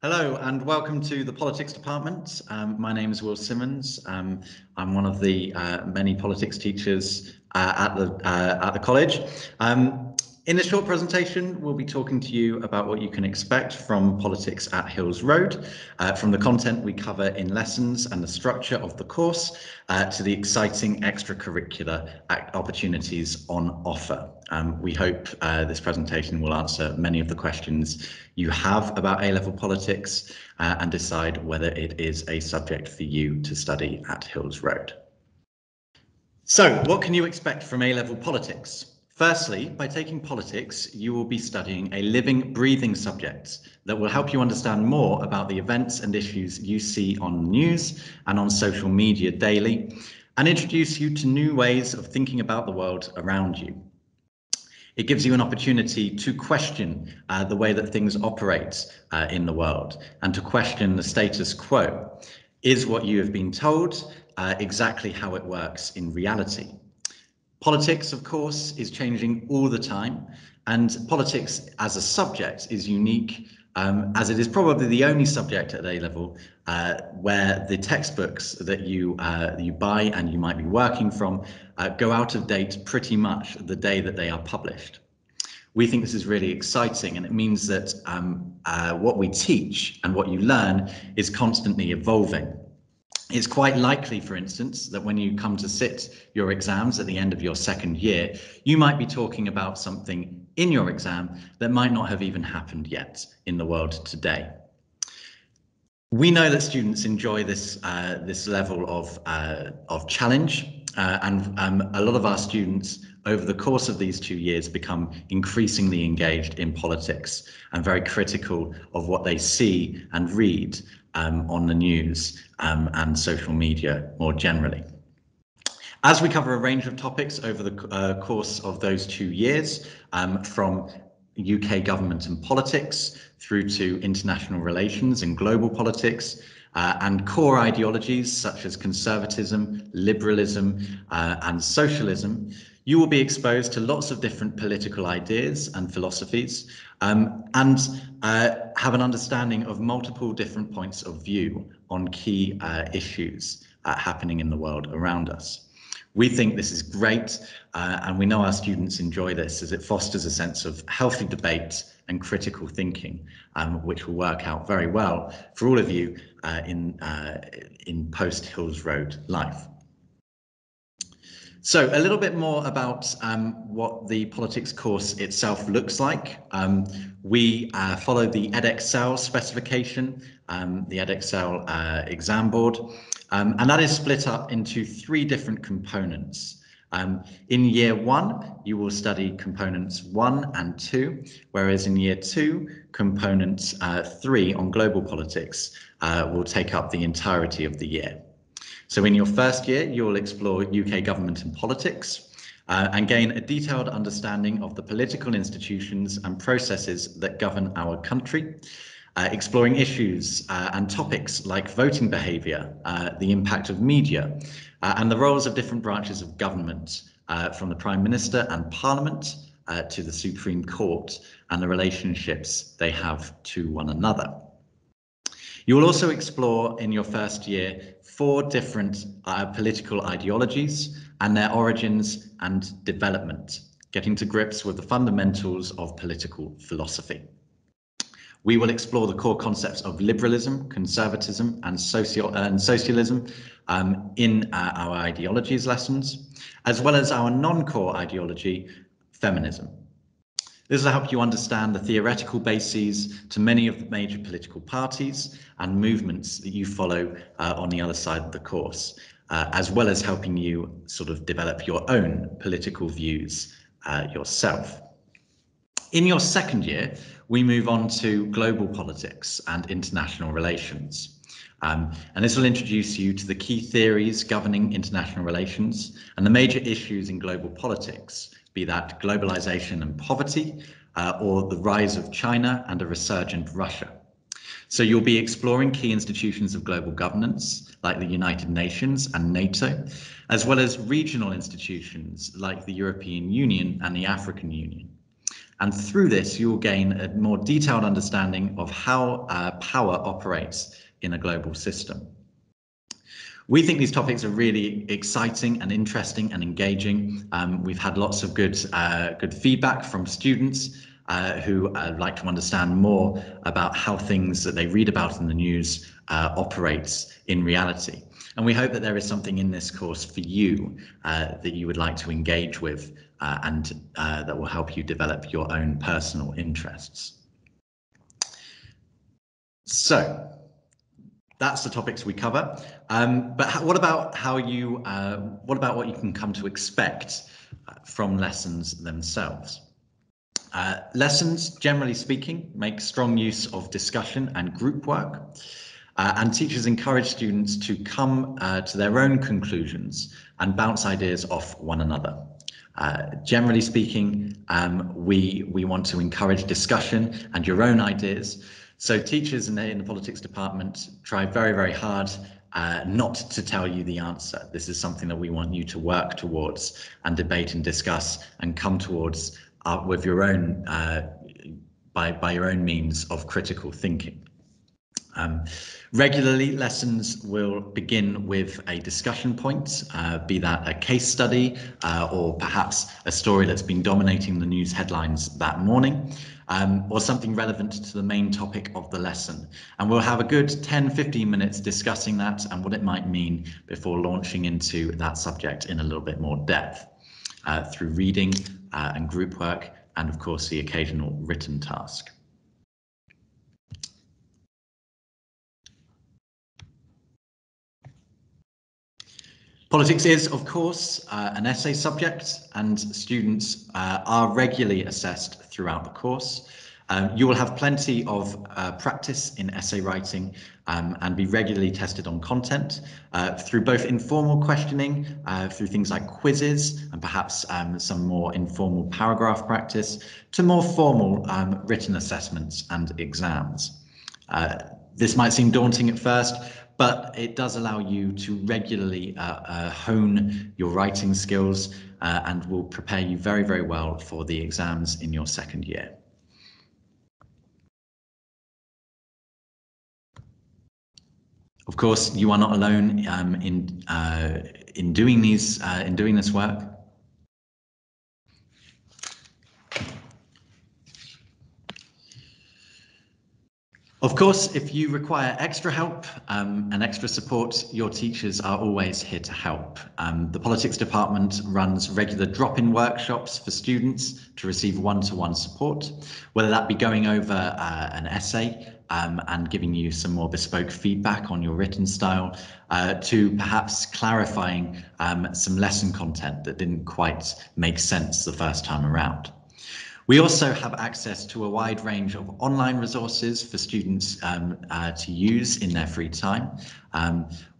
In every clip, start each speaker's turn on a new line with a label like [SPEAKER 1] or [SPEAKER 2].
[SPEAKER 1] Hello and welcome to the Politics Department. My name is Will Simmons. I'm one of the many politics teachers at the college. In this short presentation, we'll be talking to you about what you can expect from politics at Hills Road, from the content we cover in lessons and the structure of the course, to the exciting extracurricular opportunities on offer. We hope this presentation will answer many of the questions you have about A-level politics and decide whether it is a subject for you to study at Hills Road. So, what can you expect from A-level politics? Firstly, by taking politics, you will be studying a living, breathing subject that will help you understand more about the events and issues you see on the news and on social media daily, and introduce you to new ways of thinking about the world around you. It gives you an opportunity to question the way that things operate in the world and to question the status quo. Is what you have been told exactly how it works in reality? Politics, of course, is changing all the time, and politics as a subject is unique, as it is probably the only subject at A-level where the textbooks that you buy and you might be working from go out of date pretty much the day that they are published. We think this is really exciting, and it means that what we teach and what you learn is constantly evolving. It's quite likely, for instance, that when you come to sit your exams at the end of your second year, you might be talking about something in your exam that might not have even happened yet in the world today. We know that students enjoy this level of challenge, and a lot of our students over the course of these 2 years become increasingly engaged in politics and very critical of what they see and read on the news and social media more generally. As we cover a range of topics over the course of those 2 years, from UK government and politics through to international relations and global politics, and core ideologies such as conservatism, liberalism, and socialism, you will be exposed to lots of different political ideas and philosophies, and have an understanding of multiple different points of view on key issues happening in the world around us. We think this is great, and we know our students enjoy this as it fosters a sense of healthy debate and critical thinking, which will work out very well for all of you in post-Hills Road life. So a little bit more about what the politics course itself looks like. We follow the Edexcel specification, the Edexcel exam board, and that is split up into 3 different components. In year 1, you will study components 1 and 2, whereas in year 2, components 3 on global politics will take up the entirety of the year. So in your first year, you'll explore UK government and politics and gain a detailed understanding of the political institutions and processes that govern our country, exploring issues and topics like voting behaviour, the impact of media, and the roles of different branches of government, from the Prime Minister and Parliament to the Supreme Court, and the relationships they have to one another. You will also explore in your first year 4 different political ideologies and their origins and development, getting to grips with the fundamentals of political philosophy. We will explore the core concepts of liberalism, conservatism, and socialism in our ideologies lessons, as well as our non-core ideology, feminism. This will help you understand the theoretical bases to many of the major political parties and movements that you follow on the other side of the course, as well as helping you sort of develop your own political views yourself. In your second year, we move on to global politics and international relations. And this will introduce you to the key theories governing international relations and the major issues in global politics, be that globalization and poverty, or the rise of China and a resurgent Russia. So you'll be exploring key institutions of global governance, like the United Nations and NATO, as well as regional institutions like the European Union and the African Union. And through this, you'll gain a more detailed understanding of how power operates in a global system. We think these topics are really exciting and interesting and engaging. We've had lots of good feedback from students who like to understand more about how things that they read about in the news operates in reality. And we hope that there is something in this course for you that you would like to engage with and that will help you develop your own personal interests. So that's the topics we cover. But what about what you can come to expect from lessons themselves? Lessons, generally speaking, make strong use of discussion and group work. And teachers encourage students to come to their own conclusions and bounce ideas off one another. Generally speaking, we want to encourage discussion and your own ideas. So teachers in the politics department try very, very hard not to tell you the answer. This is something that we want you to work towards and debate and discuss and come towards with your own by your own means of critical thinking. Regularly, lessons will begin with a discussion point, be that a case study or perhaps a story that's been dominating the news headlines that morning, or something relevant to the main topic of the lesson. And we'll have a good 10-15 minutes discussing that and what it might mean before launching into that subject in a little bit more depth through reading and group work, and of course the occasional written task. Politics is, of course, an essay subject, and students are regularly assessed throughout the course. You will have plenty of practice in essay writing and be regularly tested on content through both informal questioning, through things like quizzes and perhaps some more informal paragraph practice, to more formal written assessments and exams. This might seem daunting at first, but it does allow you to regularly hone your writing skills and will prepare you very, very well for the exams in your second year. Of course, you are not alone in doing this work. Of course, if you require extra help and extra support, your teachers are always here to help. The politics department runs regular drop-in workshops for students to receive one-to-one support, whether that be going over an essay and giving you some more bespoke feedback on your written style, to perhaps clarifying some lesson content that didn't quite make sense the first time around. We also have access to a wide range of online resources for students to use in their free time,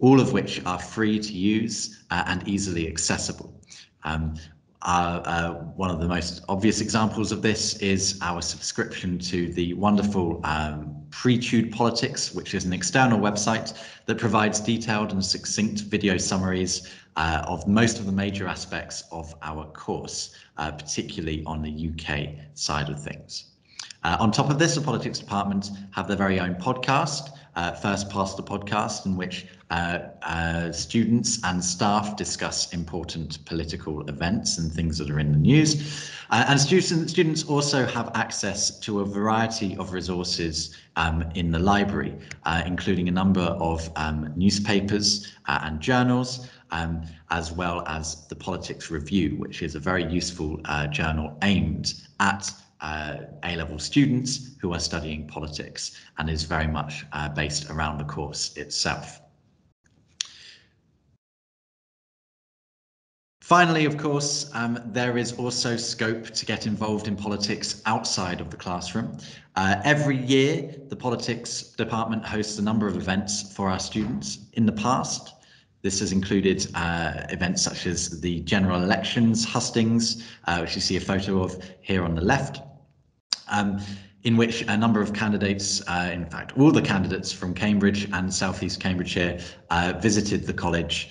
[SPEAKER 1] all of which are free to use and easily accessible. One of the most obvious examples of this is our subscription to the wonderful Pre-Tude Politics, which is an external website that provides detailed and succinct video summaries of most of the major aspects of our course, particularly on the UK side of things. On top of this, the politics department have their very own podcast, First Past the Podcast, in which students and staff discuss important political events and things that are in the news. And students also have access to a variety of resources in the library, including a number of newspapers and journals, as well as the Politics Review, which is a very useful journal aimed at A-level students who are studying politics and is very much based around the course itself. Finally, of course, there is also scope to get involved in politics outside of the classroom. Every year, the politics department hosts a number of events for our students. In the past, this has included events such as the general elections hustings, which you see a photo of here on the left, in which a number of candidates, in fact, all the candidates from Cambridge and South East Cambridgeshire visited the college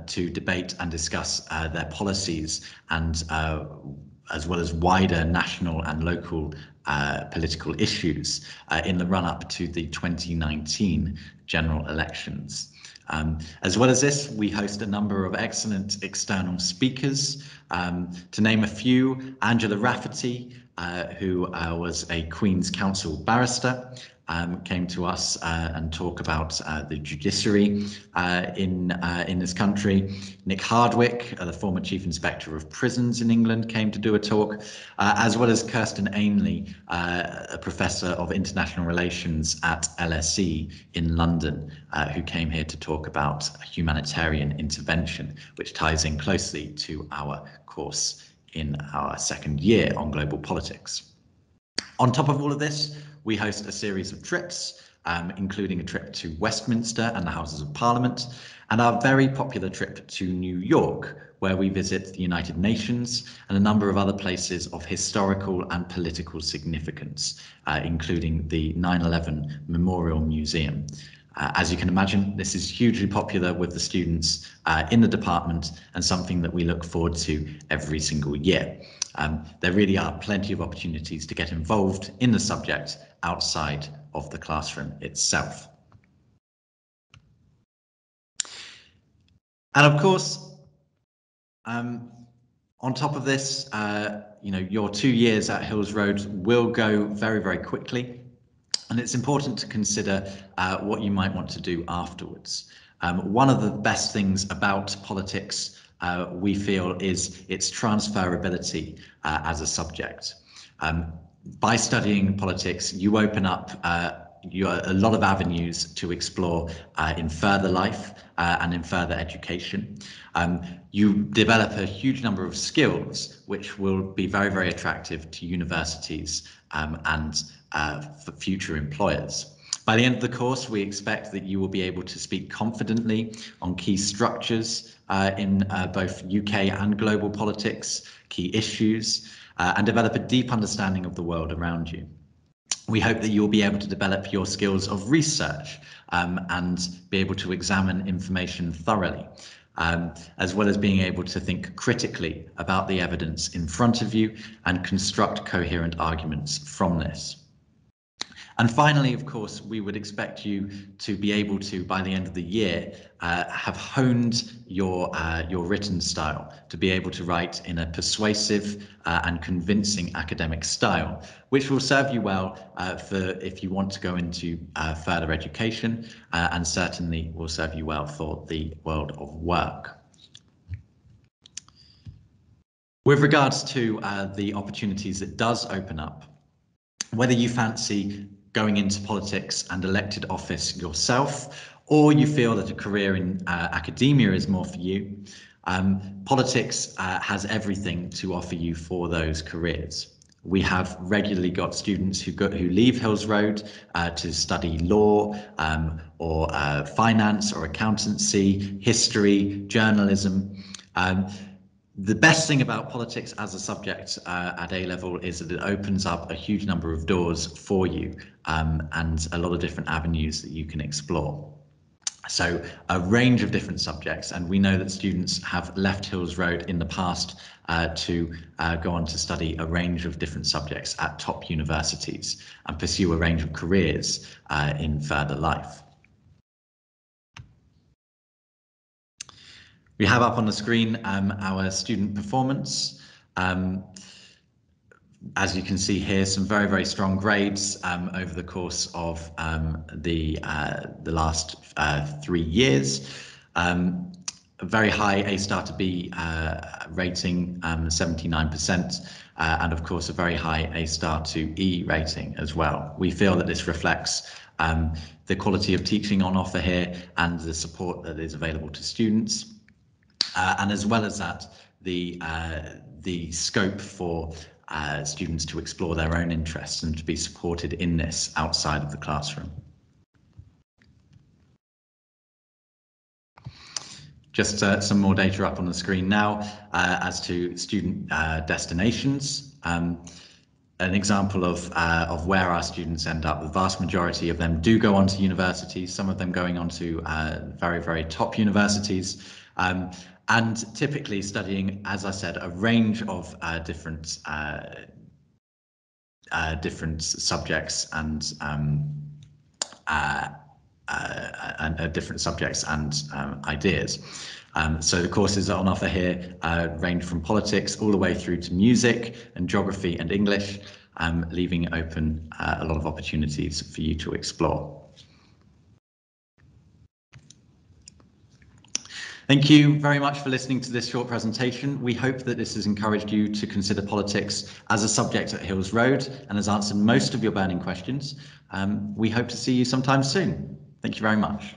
[SPEAKER 1] to debate and discuss their policies and as well as wider national and local political issues in the run-up to the 2019 general elections. As well as this, we host a number of excellent external speakers. To name a few, Angela Rafferty, who was a Queen's Counsel barrister, came to us and talk about the judiciary in this country. Nick Hardwick, the former Chief Inspector of Prisons in England, came to do a talk, as well as Kirsten Ainley, a Professor of International Relations at LSE in London, who came here to talk about humanitarian intervention, which ties in closely to our course in our second year on global politics. On top of all of this, we host a series of trips, including a trip to Westminster and the Houses of Parliament, and our very popular trip to New York, where we visit the United Nations and a number of other places of historical and political significance, including the 9/11 Memorial Museum. As you can imagine, this is hugely popular with the students in the department and something that we look forward to every single year. There really are plenty of opportunities to get involved in the subject outside of the classroom itself. And of course, on top of this, your 2 years at Hills Road will go very, very quickly. And it's important to consider what you might want to do afterwards. One of the best things about politics, we feel, is its transferability as a subject. By studying politics, you open up a lot of avenues to explore in further life and in further education. You develop a huge number of skills which will be very, very attractive to universities and for future employers. By the end of the course, we expect that you will be able to speak confidently on key structures in both UK and global politics, key issues, and develop a deep understanding of the world around you. We hope that you'll be able to develop your skills of research and be able to examine information thoroughly, as well as being able to think critically about the evidence in front of you and construct coherent arguments from this. And finally, of course, we would expect you to be able to, by the end of the year, have honed your written style, to be able to write in a persuasive and convincing academic style, which will serve you well for if you want to go into further education, and certainly will serve you well for the world of work. With regards to the opportunities it does open up, whether you fancy going into politics and elected office yourself, or you feel that a career in academia is more for you, politics has everything to offer you for those careers. We have regularly got students who leave Hills Road to study law or finance or accountancy, history, journalism. The best thing about politics as a subject at A-level is that it opens up a huge number of doors for you and a lot of different avenues that you can explore. So a range of different subjects, and we know that students have left Hills Road in the past to go on to study a range of different subjects at top universities and pursue a range of careers in further life. We have up on the screen our student performance. As you can see here, some very, very strong grades over the course of the last 3 years. A very high A star to B rating, 79%, and of course a very high A star to E rating as well. We feel that this reflects the quality of teaching on offer here and the support that is available to students. And as well as that, the scope for students to explore their own interests and to be supported in this outside of the classroom. Just some more data up on the screen now as to student destinations. An example of where our students end up. The vast majority of them do go on to universities, some of them going on to very, very top universities. and typically studying, as I said, a range of different subjects and different subjects and ideas. So the courses on offer here range from politics all the way through to music and geography and English, leaving open a lot of opportunities for you to explore. Thank you very much for listening to this short presentation. We hope that this has encouraged you to consider politics as a subject at Hills Road and has answered most of your burning questions. We hope to see you sometime soon. Thank you very much.